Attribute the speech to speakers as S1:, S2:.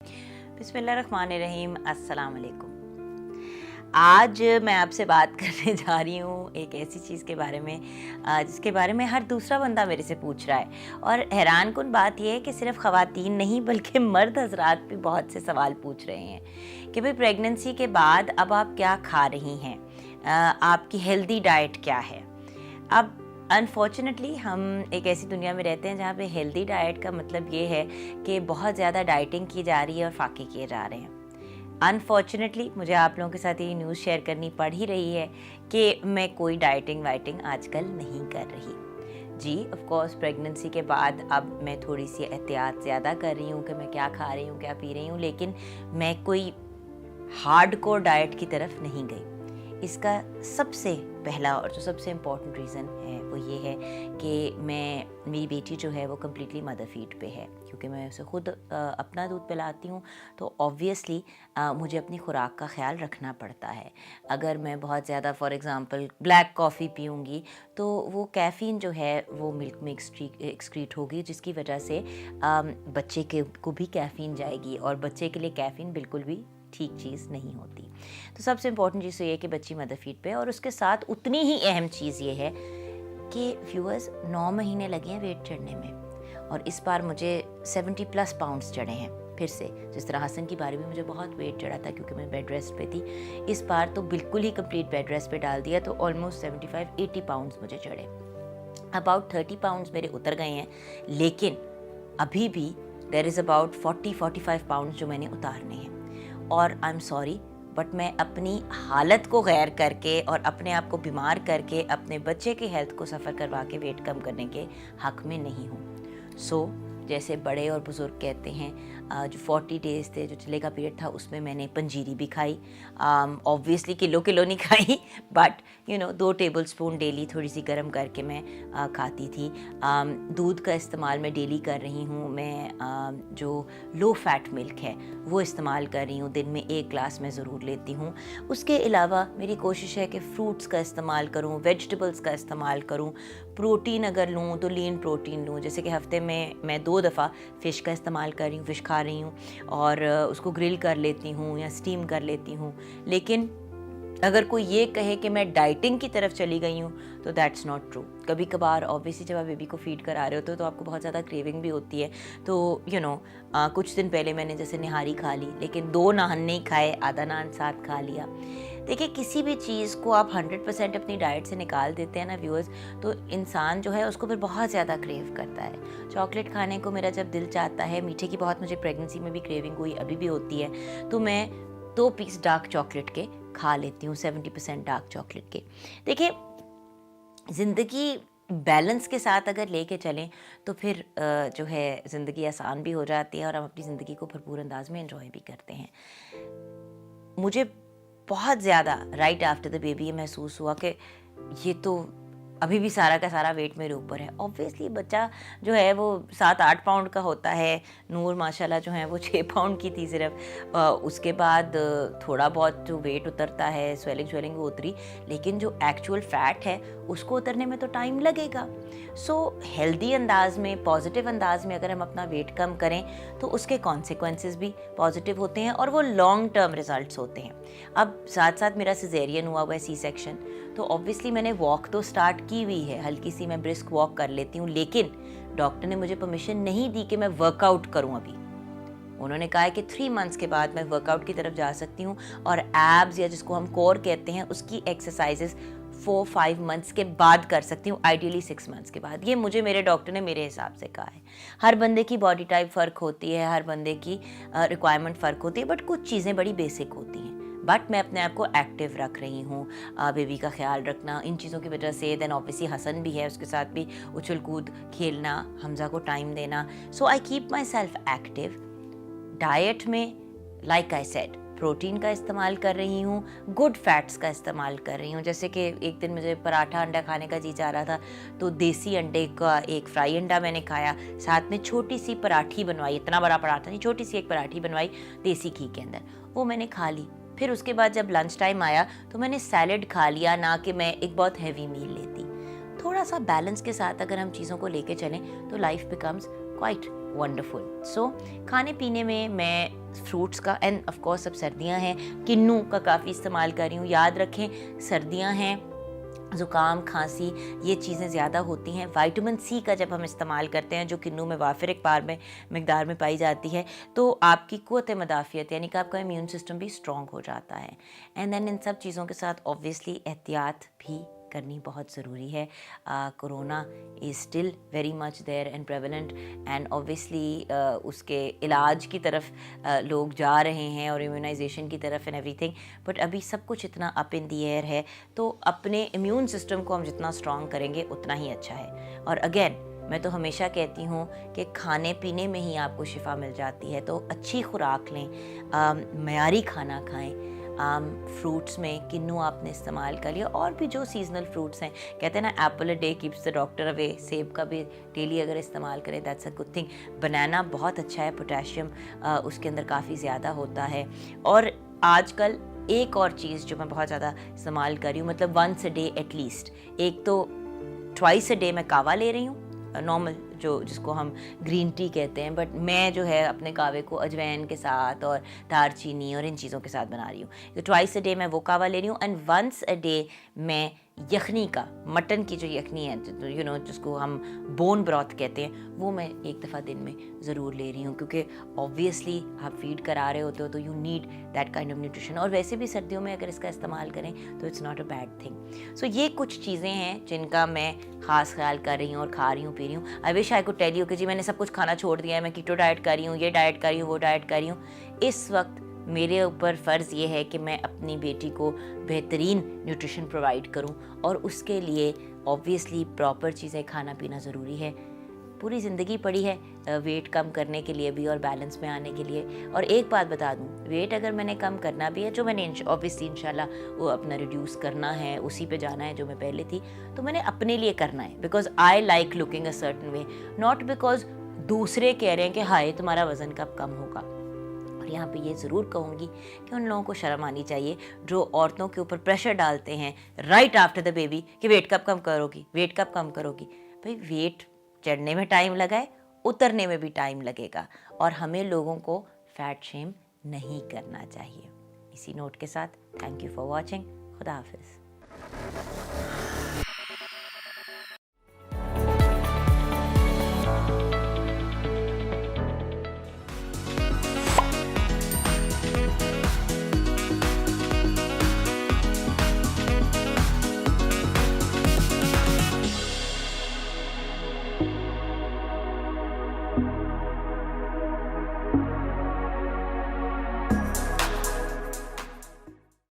S1: बिस्मिल्लाहिर्रहमानिर्रहीम, अस्सलाम वालेकुम। आज मैं आपसे बात करने जा रही हूँ एक ऐसी चीज़ के बारे में जिसके बारे में हर दूसरा बंदा मेरे से पूछ रहा है। और हैरान कुन बात यह है कि सिर्फ ख़वातीन नहीं बल्कि मर्द हज़रात भी बहुत से सवाल पूछ रहे हैं कि भाई प्रेगनेंसी के बाद अब आप क्या खा रही हैं, आपकी हेल्दी डाइट क्या है। अब अनफॉर्चुनेटली हम एक ऐसी दुनिया में रहते हैं जहाँ पे हेल्दी डाइट का मतलब ये है कि बहुत ज़्यादा डाइटिंग की जा रही है और फाके किए जा रहे हैं। अनफॉर्चुनेटली मुझे आप लोगों के साथ ये न्यूज़ शेयर करनी पड़ ही रही है कि मैं कोई डाइटिंग वाइटिंग आजकल नहीं कर रही। जी ऑफ कोर्स प्रेगनेंसी के बाद अब मैं थोड़ी सी एहतियात ज़्यादा कर रही हूँ कि मैं क्या खा रही हूँ, क्या पी रही हूँ, लेकिन मैं कोई हार्डकोर डाइट की तरफ नहीं गई। इसका सबसे पहला और जो सबसे इम्पॉर्टेंट रीज़न है वो ये है कि मेरी बेटी जो है वो कम्प्लीटली मदर फीड पे है, क्योंकि मैं उसे खुद अपना दूध पिलाती हूँ। तो ऑब्वियसली मुझे अपनी खुराक का ख्याल रखना पड़ता है। अगर मैं बहुत ज़्यादा फॉर एग्ज़ाम्पल ब्लैक कॉफ़ी पीऊँगी तो वो कैफ़ीन जो है वो मिल्क में एक्सक्रीट होगी, जिसकी वजह से बच्चे के को भी कैफ़ीन जाएगी और बच्चे के लिए कैफ़ीन बिल्कुल भी ठीक चीज़ नहीं होती। तो सबसे इम्पॉर्टेंट चीज़ तो ये है कि बच्ची मदर फीड पे है। और उसके साथ उतनी ही अहम चीज़ ये है कि व्यूअर्स 9 महीने लगे हैं वेट चढ़ने में, और इस बार मुझे 70+ पाउंड्स चढ़े हैं फिर से। जिस तरह हसन की बारी में मुझे बहुत वेट चढ़ा था क्योंकि मैं बेड रेस्ट पे थी, इस बार तो बिल्कुल ही कंप्लीट बेड रेस्ट पे डाल दिया, तो ऑलमोस्ट 75-80 पाउंड्स मुझे चढ़े। अबाउट 30 पाउंड्स मेरे उतर गए हैं, लेकिन अभी भी देयर इज़ अबाउट 40-45 पाउंड्स जो मैंने उतारने हैं। और आई एम सॉरी बट मैं अपनी हालत को गैर करके और अपने आप को बीमार करके अपने बच्चे की हेल्थ को सफ़र करवा के वेट कम करने के हक़ में नहीं हूँ। सो जैसे बड़े और बुज़ुर्ग कहते हैं, जो 40 डेज़ थे, जो चिल्ले का पीरियड था, उसमें मैंने पंजीरी भी खाई। ऑब्वियसली किलो किलो नहीं खाई, बट 2 टेबल स्पून डेली थोड़ी सी गर्म करके मैं खाती थी। दूध का इस्तेमाल मैं डेली कर रही हूँ। मैं जो लो फैट मिल्क है वो इस्तेमाल कर रही हूँ, दिन में 1 ग्लास मैं ज़रूर लेती हूँ। उसके अलावा मेरी कोशिश है कि फ्रूट्स का इस्तेमाल करूँ, वेजिटेबल्स का इस्तेमाल करूँ। प्रोटीन अगर लूँ तो लीन प्रोटीन लूँ, जैसे कि हफ्ते में मैं 2 दफ़ा फ़िश का इस्तेमाल कर रही हूँ, फ़िश खा रही हूँ और उसको ग्रिल कर लेती हूँ या स्टीम कर लेती हूँ। लेकिन अगर कोई ये कहे कि मैं डाइटिंग की तरफ चली गई हूँ तो दैट्स नॉट ट्रू। कभी कभार ऑब्वियसली जब आप बेबी को फीड करा रहे होते हो तो आपको बहुत ज़्यादा क्रेविंग भी होती है। तो कुछ दिन पहले मैंने जैसे निहारी खा ली, लेकिन 2 नान नहीं खाए, आधा नान साथ खा लिया। देखिए, किसी भी चीज़ को आप 100% अपनी डाइट से निकाल देते हैं ना व्यूअर्स, तो इंसान जो है उसको फिर बहुत ज़्यादा क्रेव करता है। चॉकलेट खाने को मेरा जब दिल चाहता है, मीठे की बहुत मुझे प्रेगनेंसी में भी क्रेविंग हुई, अभी भी होती है, तो मैं 2 पीस डार्क चॉकलेट के खा लेती हूँ, 70% डार्क चॉकलेट के। देखिए, ज़िंदगी बैलेंस के साथ अगर लेके चलें तो फिर जो है ज़िंदगी आसान भी हो जाती है और हम अपनी ज़िंदगी को भरपूर अंदाज में एंजॉय भी करते हैं। मुझे बहुत ज़्यादा राइट आफ्टर द बेबी ये महसूस हुआ कि ये तो अभी भी सारा का सारा वेट मेरे ऊपर है। ऑब्वियसली बच्चा जो है वो 7-8 पाउंड का होता है। नूर माशाल्लाह जो है वो 6 पाउंड की थी सिर्फ। उसके बाद थोड़ा बहुत जो वेट उतरता है, स्वेलिंग वो उतरी, लेकिन जो एक्चुअल फैट है उसको उतरने में तो टाइम लगेगा। सो हेल्दी अंदाज में, पॉजिटिव अंदाज में अगर हम अपना वेट कम करें तो उसके कॉन्सिक्वेंसेस भी पॉजिटिव होते हैं और वो लॉन्ग टर्म रिजल्ट्स होते हैं। अब साथ साथ मेरा सिजेरियन हुआ है, सी सेक्शन, तो ऑब्वियसली मैंने वॉक तो स्टार्ट की हुई है, हल्की सी मैं ब्रिस्क वॉक कर लेती हूँ, लेकिन डॉक्टर ने मुझे परमिशन नहीं दी कि मैं वर्कआउट करूँ अभी। उन्होंने कहा है कि 3 मंथ्स के बाद मैं वर्कआउट की तरफ जा सकती हूँ और एब्स या जिसको हम कोर कहते हैं उसकी एक्सरसाइजेस 4-5 मंथ्स के बाद कर सकती हूँ, आइडियली 6 मंथ्स के बाद। ये मुझे मेरे डॉक्टर ने मेरे हिसाब से कहा है। हर बंदे की बॉडी टाइप फ़र्क होती है, हर बंदे की रिक्वायरमेंट फ़र्क होती है, बट कुछ चीज़ें बड़ी बेसिक होती हैं। बट मैं अपने आप को एक्टिव रख रही हूँ, बेबी का ख्याल रखना, इन चीज़ों की वजह से। देन ऑब्वियसली हसन भी है, उसके साथ भी उछल कूद खेलना, हमजा को टाइम देना। So I keep myself active. Diet में लाइक आई सेड प्रोटीन का इस्तेमाल कर रही हूँ, गुड फैट्स का इस्तेमाल कर रही हूँ। जैसे कि एक दिन मुझे पराठा अंडा खाने का जी चाह रहा था, तो देसी अंडे का एक फ्राई अंडा मैंने खाया, साथ में छोटी सी पराठी बनवाई, इतना बड़ा पराठा नहीं, छोटी सी एक पराठी बनवाई देसी घी के अंदर, वो मैंने खा ली। फिर उसके बाद जब लंच टाइम आया तो मैंने सैलेड खा लिया, ना कि मैं एक बहुत हैवी मील लेती। थोड़ा सा बैलेंस के साथ अगर हम चीज़ों को लेके चलें तो लाइफ बिकम्स क्वाइट वंडरफुल। सो खाने पीने में मैं फ्रूट्स का, एंड ऑफ कोर्स अब सर्दियां हैं, किन्नू का काफ़ी इस्तेमाल कर रही हूँ। याद रखें सर्दियां हैं, ज़ुकाम खांसी ये चीज़ें ज़्यादा होती हैं। विटामिन सी का जब हम इस्तेमाल करते हैं, जो किन्नू में वाफिर मिकदार में पाई जाती है, तो आपकी क़ुव्वत मदाफ़ियत यानी कि आपका इम्यून सिस्टम भी स्ट्रॉन्ग हो जाता है। एंड देन इन सब चीज़ों के साथ ऑब्वियसली एहतियात भी करनी बहुत ज़रूरी है। Corona is still very much there and prevalent, and obviously उसके इलाज की तरफ लोग जा रहे हैं और इम्यूनाइजेशन की तरफ एंड एवरीथिंग, बट अभी सब कुछ इतना अप इन दी एयर है, तो अपने इम्यून सिस्टम को हम जितना स्ट्रॉन्ग करेंगे उतना ही अच्छा है। और अगेन मैं तो हमेशा कहती हूँ कि खाने पीने में ही आपको शिफा मिल जाती है, तो अच्छी खुराक लें, मयारी खाना खाएं। फ्रूट्स में किन्नू आपने इस्तेमाल कर लिया, और भी जो सीजनल फ्रूट्स हैं, कहते हैं ना Apple a day keeps the doctor away, सेब का भी डेली अगर इस्तेमाल करें दैट्स अ गुड थिंग। बनाना बहुत अच्छा है, पोटेशियम उसके अंदर काफ़ी ज़्यादा होता है। और आजकल एक और चीज़ जो मैं बहुत ज़्यादा इस्तेमाल कर रही हूँ, मतलब वंस अ डे एटलीस्ट, एक तो ट्वाइस अ डे मैं कावा ले रही हूँ, नॉर्मल जो जिसको हम ग्रीन टी कहते हैं, बट मैं जो है अपने कावे को अजवैन के साथ और दारचीनी और इन चीज़ों के साथ बना रही हूँ। तो ट्वाइस अ डे मैं वो कावा ले रही हूँ, एंड वंस अ डे मैं यखनी का, मटन की जो यखनी है, जिसको हम बोन ब्रॉथ कहते हैं, वो मैं एक दफ़ा दिन में ज़रूर ले रही हूँ, क्योंकि ऑब्वियसली आप फीड करा रहे होते हो तो you need that kind of nutrition. और वैसे भी सर्दियों में अगर इसका इस्तेमाल करें तो it's not a bad thing. So ये कुछ चीज़ें हैं जिनका मैं ख़ास ख्याल कर रही हूँ और खा रही हूँ, पी रही हूँ। I wish I could tell you कि जी मैंने सब कुछ खाना छोड़ दिया है, मैं कीटो डाइट कर रही हूँ, ये डाइट कर रही हूँ, वो डाइट कर रही हूँ। इस वक्त मेरे ऊपर फ़र्ज़ ये है कि मैं अपनी बेटी को बेहतरीन न्यूट्रिशन प्रोवाइड करूं, और उसके लिए ऑब्वियसली प्रॉपर चीज़ें खाना पीना ज़रूरी है। पूरी ज़िंदगी पड़ी है वेट कम करने के लिए भी और बैलेंस में आने के लिए। और एक बात बता दूं, वेट अगर मैंने कम करना भी है, जो मैंने ऑब्वियसली इंशाल्लाह वो अपना रिड्यूस करना है, उसी पे जाना है जो मैं पहले थी, तो मैंने अपने लिए करना है, because I like looking a certain way, not because दूसरे कह रहे हैं कि हाय तुम्हारा वज़न कब कम होगा। और यहाँ पे ये ज़रूर कहूँगी कि उन लोगों को शर्म आनी चाहिए जो औरतों के ऊपर प्रेशर डालते हैं राइट आफ्टर द बेबी कि वेट कब कम करोगी, वेट कब कम करोगी। भाई वेट चढ़ने में टाइम लगा है, उतरने में भी टाइम लगेगा, और हमें लोगों को फैट शेम नहीं करना चाहिए। इसी नोट के साथ थैंक यू फॉर वॉचिंग। खुदा हाफिज़।